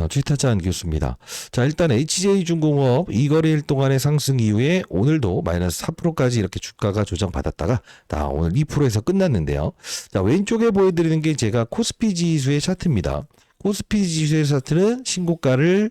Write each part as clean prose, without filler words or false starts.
주식타짜 교수입니다. 자, 일단 HJ중공업 이 거래일 동안의 상승 이후에 오늘도 마이너스 4%까지 이렇게 주가가 조정받았다가 오늘 2%에서 끝났는데요. 자, 왼쪽에 보여드리는 게 제가 코스피 지수의 차트입니다. 코스피 지수의 차트는 신고가를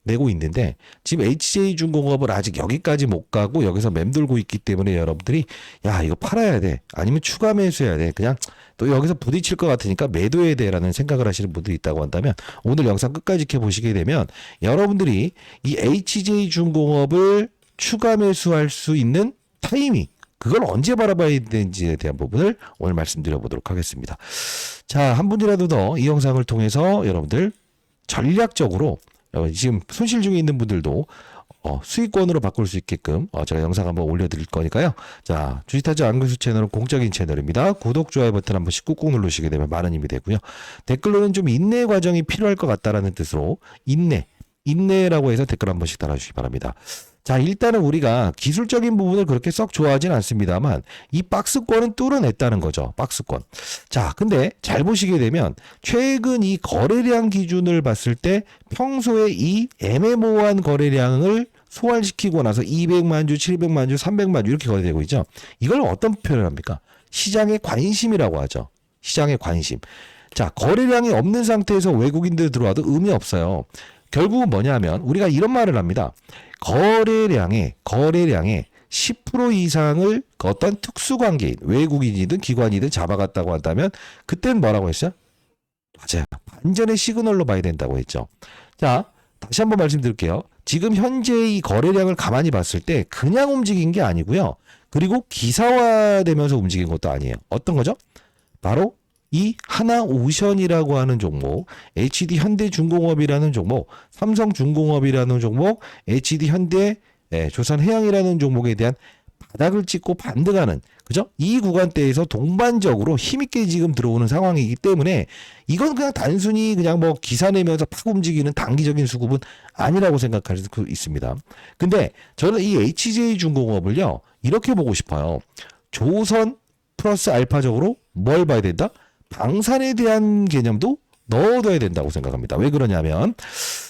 내고 있는데 지금 HJ중공업을 아직 여기까지 못 가고 여기서 맴돌고 있기 때문에 여러분들이 야 이거 팔아야 돼 아니면 추가 매수해야 돼 그냥 또 여기서 부딪힐 것 같으니까 매도해야 돼라는 생각을 하시는 분들이 있다고 한다면 오늘 영상 끝까지 보시게 되면 여러분들이 이 HJ중공업을 추가 매수할 수 있는 타이밍 그걸 언제 바라봐야 되는지에 대한 부분을 오늘 말씀드려보도록 하겠습니다. 자, 한 분이라도 더 이 영상을 통해서 여러분들 전략적으로 지금 손실 중에 있는 분들도 수익권으로 바꿀 수 있게끔 제가 영상 한번 올려드릴 거니까요. 자, 주식타짜 안교수 채널은 공적인 채널입니다. 구독, 좋아요 버튼 한 번씩 꾹꾹 누르시게 되면 많은 힘이 되고요. 댓글로는 좀 인내 과정이 필요할 것 같다라는 뜻으로 인내라고 해서 댓글 한 번씩 달아주시기 바랍니다. 자, 일단은 우리가 기술적인 부분을 그렇게 썩 좋아하진 않습니다만 이 박스권은 뚫어냈다는 거죠. 박스권. 자, 근데 잘 보시게 되면 최근 이 거래량 기준을 봤을 때 평소에 이 애매모호한 거래량을 소화시키고 나서 200만 주, 700만 주, 300만 주 이렇게 거래되고 있죠. 이걸 어떤 표현을 합니까? 시장의 관심이라고 하죠. 시장의 관심. 자, 거래량이 없는 상태에서 외국인들 들어와도 의미 없어요. 결국은 뭐냐면 우리가 이런 말을 합니다. 거래량의 10% 이상을 어떤 특수관계인 외국인이든 기관이든 잡아갔다고 한다면 그때는 뭐라고 했어요? 맞아요. 반전의 시그널로 봐야 된다고 했죠. 자, 다시 한번 말씀드릴게요. 지금 현재 이 거래량을 가만히 봤을 때 그냥 움직인 게 아니고요. 그리고 기사화되면서 움직인 것도 아니에요. 어떤 거죠? 바로 이 하나오션이라고 하는 종목, HD현대중공업이라는 종목, 삼성중공업이라는 종목, HD현대 조선해양이라는 종목에 대한 바닥을 찍고 반등하는 그죠? 이 구간대에서 동반적으로 힘있게 지금 들어오는 상황이기 때문에 이건 그냥 단순히 그냥 뭐 기사 내면서 팍 움직이는 단기적인 수급은 아니라고 생각할 수 있습니다. 근데 저는 이 HJ중공업을요 이렇게 보고 싶어요. 조선 플러스 알파적으로 뭘 봐야 된다? 방산에 대한 개념도 넣어둬야 된다고 생각합니다. 왜 그러냐면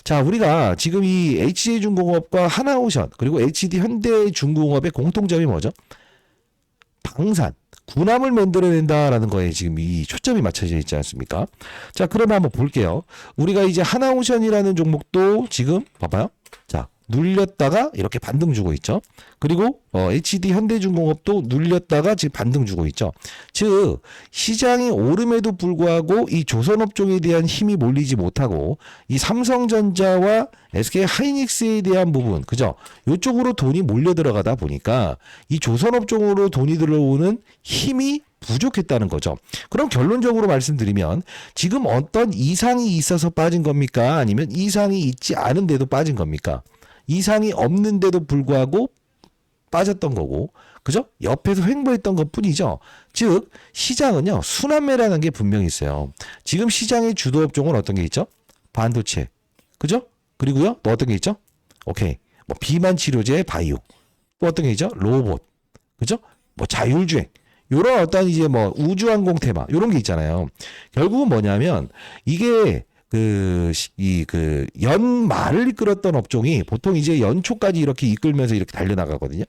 자, 우리가 지금 이 HJ중공업과 하나오션 그리고 HD현대중공업의 공통점이 뭐죠? 방산, 군함을 만들어낸다라는 거에 지금 이 초점이 맞춰져 있지 않습니까? 자, 그러면 한번 볼게요. 우리가 이제 하나오션이라는 종목도 지금 봐봐요. 자, 눌렸다가 이렇게 반등 주고 있죠. 그리고 HD현대중공업도 눌렸다가 지금 반등 주고 있죠. 즉 시장이 오름에도 불구하고 이 조선업종에 대한 힘이 몰리지 못하고 이 삼성전자와 SK하이닉스에 대한 부분 그죠? 이쪽으로 돈이 몰려 들어가다 보니까 이 조선업종으로 돈이 들어오는 힘이 부족했다는 거죠. 그럼 결론적으로 말씀드리면 지금 어떤 이상이 있어서 빠진 겁니까? 아니면 이상이 있지 않은데도 빠진 겁니까? 이상이 없는데도 불구하고 빠졌던 거고, 그죠? 옆에서 횡보했던 것 뿐이죠. 즉, 시장은요, 순환매라는 게 분명히 있어요. 지금 시장의 주도 업종은 어떤 게 있죠? 반도체. 그죠? 그리고요, 또 어떤 게 있죠? 오케이. 뭐, 비만 치료제 바이오. 또 어떤 게 있죠? 로봇. 그죠? 뭐, 자율주행. 요런 어떤 이제 뭐, 우주항공 테마. 요런 게 있잖아요. 결국은 뭐냐면, 이게 연말을 이끌었던 업종이 보통 이제 연초까지 이렇게 이끌면서 이렇게 달려나가거든요.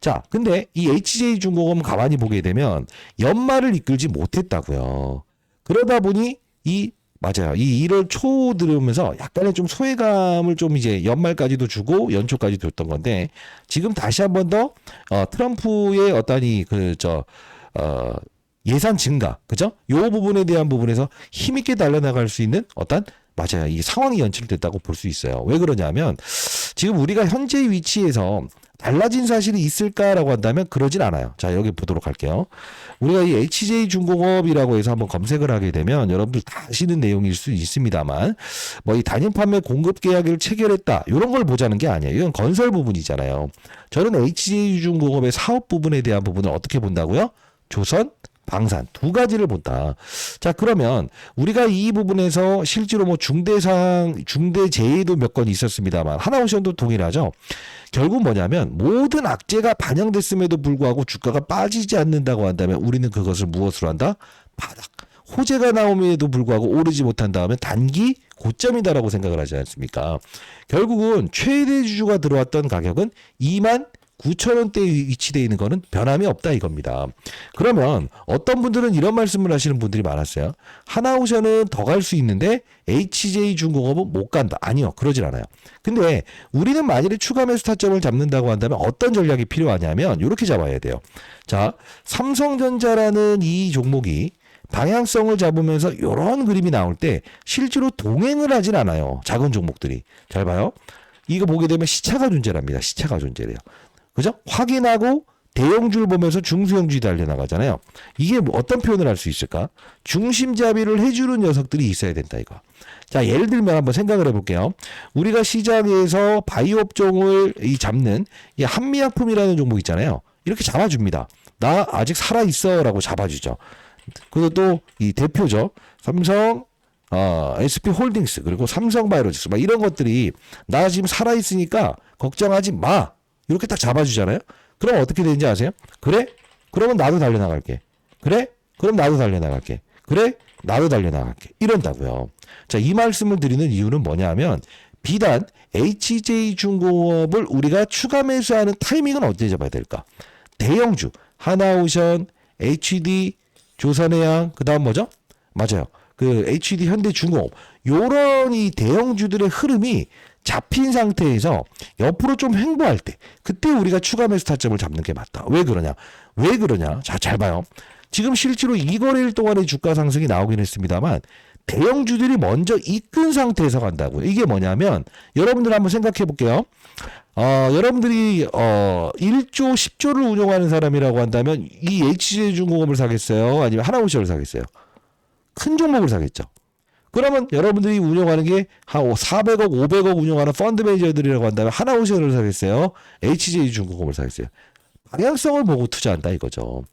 자, 근데 이 HJ중공업은 가만히 보게 되면 연말을 이끌지 못했다고요. 그러다 보니 맞아요. 이 1월 초 들으면서 약간의 좀 소외감을 좀 이제 연말까지도 주고 연초까지도 줬던 건데 지금 다시 한 번 더 트럼프의 어떤 예산 증가, 그죠? 요 부분에 대한 부분에서 힘있게 달려나갈 수 있는 맞아요. 이 상황이 연출됐다고 볼 수 있어요. 왜 그러냐면, 지금 우리가 현재 위치에서 달라진 사실이 있을까라고 한다면 그러진 않아요. 자, 여기 보도록 할게요. 우리가 이 HJ중공업이라고 해서 한번 검색을 하게 되면 여러분들 다 아시는 내용일 수 있습니다만, 뭐 이 단일 판매 공급 계약을 체결했다. 이런 걸 보자는 게 아니에요. 이건 건설 부분이잖아요. 저는 HJ중공업의 사업 부분에 대한 부분을 어떻게 본다고요? 조선, 방산 두 가지를 본다. 자, 그러면 우리가 이 부분에서 실제로 뭐 중대재해도 몇 건 있었습니다만 하나오션도 동일하죠. 결국 뭐냐면 모든 악재가 반영됐음에도 불구하고 주가가 빠지지 않는다고 한다면 우리는 그것을 무엇으로 한다? 바닥 호재가 나옴에도 불구하고 오르지 못한다 하면 단기 고점이다라고 생각을 하지 않습니까? 결국은 최대 주주가 들어왔던 가격은 29,000원대에 위치되어 있는 거는 변함이 없다 이겁니다. 그러면 어떤 분들은 이런 말씀을 하시는 분들이 많았어요. 하나오션은 더 갈 수 있는데 HJ중공업은 못 간다. 아니요. 그러질 않아요. 근데 우리는 만일에 추가 매수 타점을 잡는다고 한다면 어떤 전략이 필요하냐면 이렇게 잡아야 돼요. 자, 삼성전자라는 이 종목이 방향성을 잡으면서 이런 그림이 나올 때 실제로 동행을 하진 않아요. 작은 종목들이. 잘 봐요. 이거 보게 되면 시차가 존재랍니다. 시차가 존재해요. 그죠? 확인하고 대형주를 보면서 중소형주에 달려나가잖아요. 이게 어떤 표현을 할 수 있을까? 중심잡이를 해주는 녀석들이 있어야 된다 이거. 자, 예를 들면 한번 생각을 해볼게요. 우리가 시장에서 바이오 업종을 잡는 이 한미약품이라는 종목 있잖아요. 이렇게 잡아줍니다. 나 아직 살아있어 라고 잡아주죠. 그리고 또 이 대표죠. 삼성 SP홀딩스 그리고 삼성바이오로직스 막 이런 것들이 나 지금 살아있으니까 걱정하지 마 이렇게 딱 잡아주잖아요. 그럼 어떻게 되는지 아세요? 그래? 그러면 나도 달려나갈게. 그래? 그럼 나도 달려나갈게. 그래? 나도 달려나갈게. 이런다고요. 자, 이 말씀을 드리는 이유는 뭐냐면 비단 HJ중공업을 우리가 추가 매수하는 타이밍은 언제 잡아야 될까? 대형주 하나오션, HD, 조선해양 그 다음 뭐죠? 맞아요. 그 HD 현대중공업 요런 이 대형주들의 흐름이 잡힌 상태에서 옆으로 좀 횡보할 때 그때 우리가 추가 매수 타점을 잡는 게 맞다. 왜 그러냐? 왜 그러냐? 자, 잘 봐요. 지금 실제로 이 거래일 동안의 주가 상승이 나오긴 했습니다만 대형주들이 먼저 이끈 상태에서 간다고요. 이게 뭐냐면 여러분들 한번 생각해 볼게요. 여러분들이 1조 10조를 운용하는 사람이라고 한다면 이 HJ중공업을 사겠어요? 아니면 하나오션을 사겠어요? 큰 종목을 사겠죠. 그러면 여러분들이 운영하는 게 한 400억, 500억 운영하는 펀드 매니저들이라고 한다면 하나오션을 사겠어요? HJ중공업을 사겠어요? 방향성을 보고 투자한다 이거죠.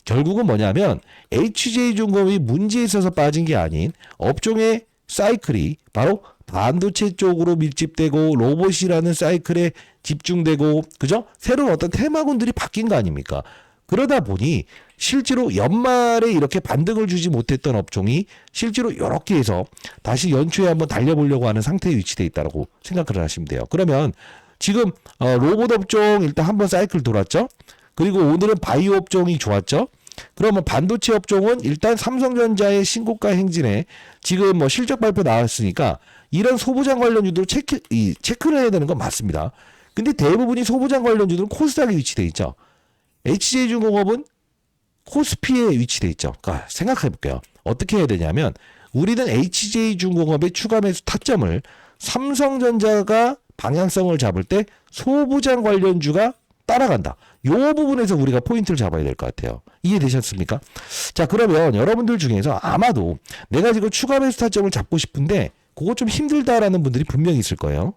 결국은 뭐냐면 HJ중공업이 문제에 있어서 빠진 게 아닌 업종의 사이클이 바로 반도체 쪽으로 밀집되고 로봇이라는 사이클에 집중되고 그죠? 새로운 어떤 테마군들이 바뀐 거 아닙니까? 그러다 보니 실제로 연말에 이렇게 반등을 주지 못했던 업종이 실제로 이렇게 해서 다시 연초에 한번 달려보려고 하는 상태에 위치되어 있다고 생각을 하시면 돼요. 그러면 지금 로봇 업종 일단 한번 사이클 돌았죠. 그리고 오늘은 바이오 업종이 좋았죠. 그러면 반도체 업종은 일단 삼성전자의 신고가 행진에 지금 뭐 실적 발표 나왔으니까 이런 소부장 관련주들을 체크를 해야 되는 건 맞습니다. 근데 대부분이 소부장 관련주들은 코스닥에 위치되어 있죠. HJ중공업은 코스피에 위치되어 있죠. 그러니까 생각해 볼게요. 어떻게 해야 되냐면 우리는 HJ중공업의 추가 매수 타점을 삼성전자가 방향성을 잡을 때 소부장 관련주가 따라간다. 이 부분에서 우리가 포인트를 잡아야 될 것 같아요. 이해되셨습니까? 자, 그러면 여러분들 중에서 아마도 내가 지금 추가 매수 타점을 잡고 싶은데 그거 좀 힘들다라는 분들이 분명히 있을 거예요.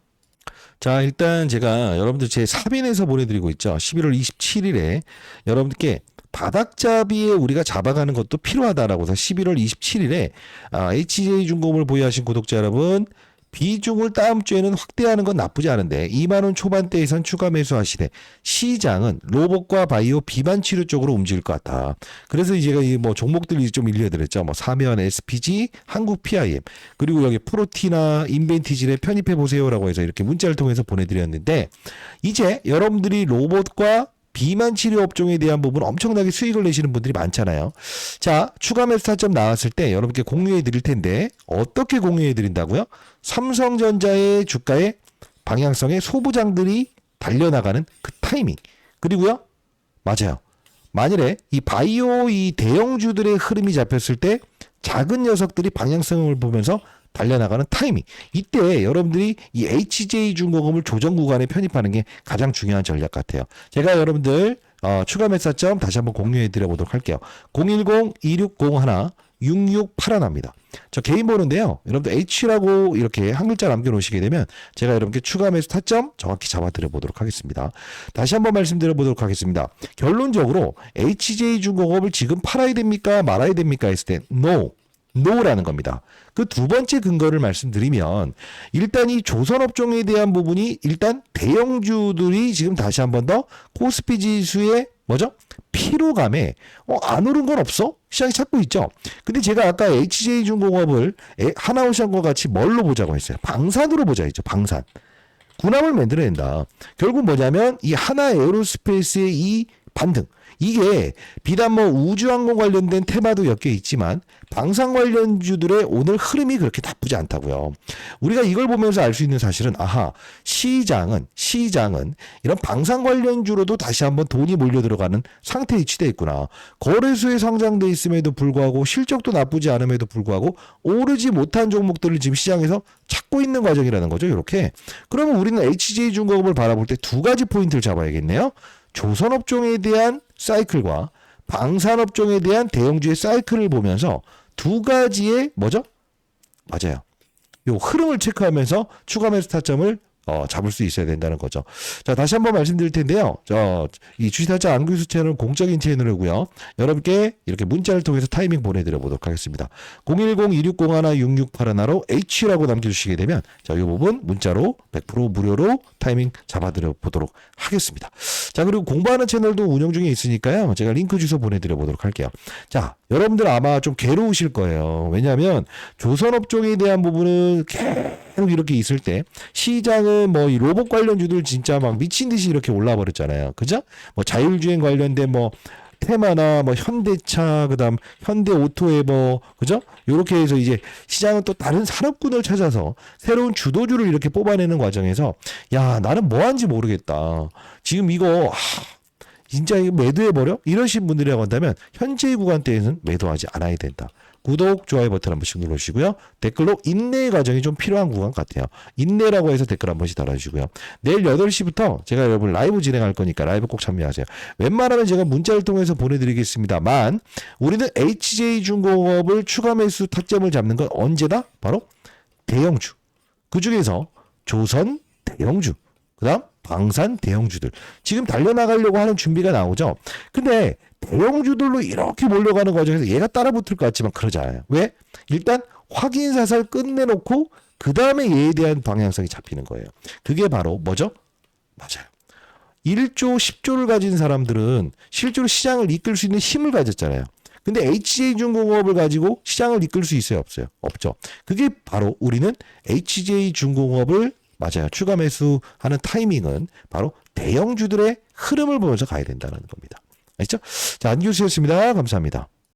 자, 일단 제가 여러분들 제 사빈에서 보내드리고 있죠. 11월 27일에 여러분들께 바닥잡이에 우리가 잡아가는 것도 필요하다라고 해서 11월 27일에 HJ중공업을 보유하신 구독자 여러분 비중을 다음 주에는 확대하는 건 나쁘지 않은데 2만원 초반대에선 추가 매수하시되 시장은 로봇과 바이오 비만 치료 쪽으로 움직일 것 같다. 그래서 제가 뭐 종목들이 좀 일려드렸죠. 뭐 사면 SPG, 한국 PIM 그리고 여기 프로티나 인벤티지에 편입해 보세요라고 해서 이렇게 문자를 통해서 보내드렸는데 이제 여러분들이 로봇과 비만 치료 업종에 대한 부분 엄청나게 수익을 내시는 분들이 많잖아요. 자, 추가 매수 타점 나왔을 때 여러분께 공유해 드릴 텐데 어떻게 공유해 드린다고요? 삼성전자의 주가의 방향성에 소부장들이 달려나가는 그 타이밍. 그리고요. 맞아요. 만일에 이 바이오 이 대형주들의 흐름이 잡혔을 때 작은 녀석들이 방향성을 보면서 달려나가는 타이밍. 이때 여러분들이 이 HJ중공업을 조정 구간에 편입하는 게 가장 중요한 전략 같아요. 제가 여러분들 추가 매수점 다시 한번 공유해 드려 보도록 할게요. 010-2601-6681입니다. 저 개인 번호인데요. 여러분들 H라고 이렇게 한 글자 남겨 놓으시게 되면 제가 여러분께 추가 매수 타점 정확히 잡아 드려 보도록 하겠습니다. 다시 한번 말씀드려 보도록 하겠습니다. 결론적으로 HJ중공업을 지금 팔아야 됩니까? 말아야 됩니까? 했을 때 NO라는 겁니다. 그 두 번째 근거를 말씀드리면 일단 이 조선업종에 대한 부분이 일단 대형주들이 지금 다시 한 번 더 코스피 지수에 뭐죠? 피로감에 안 오른 건 없어? 시장이 찾고 있죠. 근데 제가 아까 HJ중공업을 하나오션과 같이 뭘로 보자고 했어요? 방산으로 보자 했죠. 방산. 군함을 만들어낸다. 결국 뭐냐면 이 하나 에어로스페이스의 이 반등, 이게 비단 뭐 우주항공 관련된 테마도 엮여 있지만 방산 관련주들의 오늘 흐름이 그렇게 나쁘지 않다고요. 우리가 이걸 보면서 알 수 있는 사실은 시장은 이런 방산 관련주로도 다시 한번 돈이 몰려 들어가는 상태에 위치돼 있구나. 거래소에 상장돼 있음에도 불구하고 실적도 나쁘지 않음에도 불구하고 오르지 못한 종목들을 지금 시장에서 찾고 있는 과정이라는 거죠. 이렇게. 그러면 우리는 HJ중공업을 바라볼 때 두 가지 포인트를 잡아야겠네요. 조선업종에 대한 사이클과 방산업종에 대한 대형주의 사이클을 보면서 두 가지의 뭐죠? 맞아요. 요 흐름을 체크하면서 추가 매수 타점을 잡을 수 있어야 된다는 거죠. 자, 다시 한번 말씀드릴 텐데요. 이 주식타짜 안규수 채널은 공적인 채널이고요. 여러분께 이렇게 문자를 통해서 타이밍 보내드려 보도록 하겠습니다. 010-2601-6681로 H라고 남겨주시게 되면 이 부분 문자로 100% 무료로 타이밍 잡아드려 보도록 하겠습니다. 자, 그리고 공부하는 채널도 운영 중에 있으니까요. 제가 링크 주소 보내드려 보도록 할게요. 자, 여러분들 아마 좀 괴로우실 거예요. 왜냐하면 조선업종에 대한 부분은 계속 이렇게 있을 때 시장은 뭐 이 로봇 관련주들 진짜 막 미친 듯이 이렇게 올라 버렸잖아요. 그죠? 뭐 자율주행 관련된 뭐 테마나 뭐 현대차, 그다음 현대오토에버, 그죠? 요렇게 해서 이제 시장은 또 다른 산업군을 찾아서 새로운 주도주를 이렇게 뽑아내는 과정에서 야, 나는 뭐 하는지 모르겠다. 지금 이거 진짜 이거 매도해버려? 이러신 분들이라고 한다면 현재 구간대에는 매도하지 않아야 된다. 구독, 좋아요 버튼 한 번씩 눌러주시고요. 댓글로 인내 과정이 좀 필요한 구간 같아요. 인내라고 해서 댓글 한 번씩 달아주시고요. 내일 8시부터 제가 여러분 라이브 진행할 거니까 라이브 꼭 참여하세요. 웬만하면 제가 문자를 통해서 보내드리겠습니다만 우리는 HJ중공업을 추가 매수 타점을 잡는 건 언제다? 바로 대형주. 그 중에서 조선 대형주, 그 다음 방산 대형주들. 지금 달려나가려고 하는 준비가 나오죠. 근데 대형주들로 이렇게 몰려가는 과정에서 얘가 따라붙을 것 같지만 그러지 않아요. 왜? 일단 확인 사살 끝내놓고 그 다음에 얘에 대한 방향성이 잡히는 거예요. 그게 바로 뭐죠? 맞아요. 1조, 10조를 가진 사람들은 실제로 시장을 이끌 수 있는 힘을 가졌잖아요. 근데 HJ중공업을 가지고 시장을 이끌 수 있어요? 없어요? 없죠. 그게 바로 우리는 HJ중공업을 맞아요. 추가 매수하는 타이밍은 바로 대형주들의 흐름을 보면서 가야 된다는 겁니다. 알죠? 자, 안규수였습니다. 감사합니다.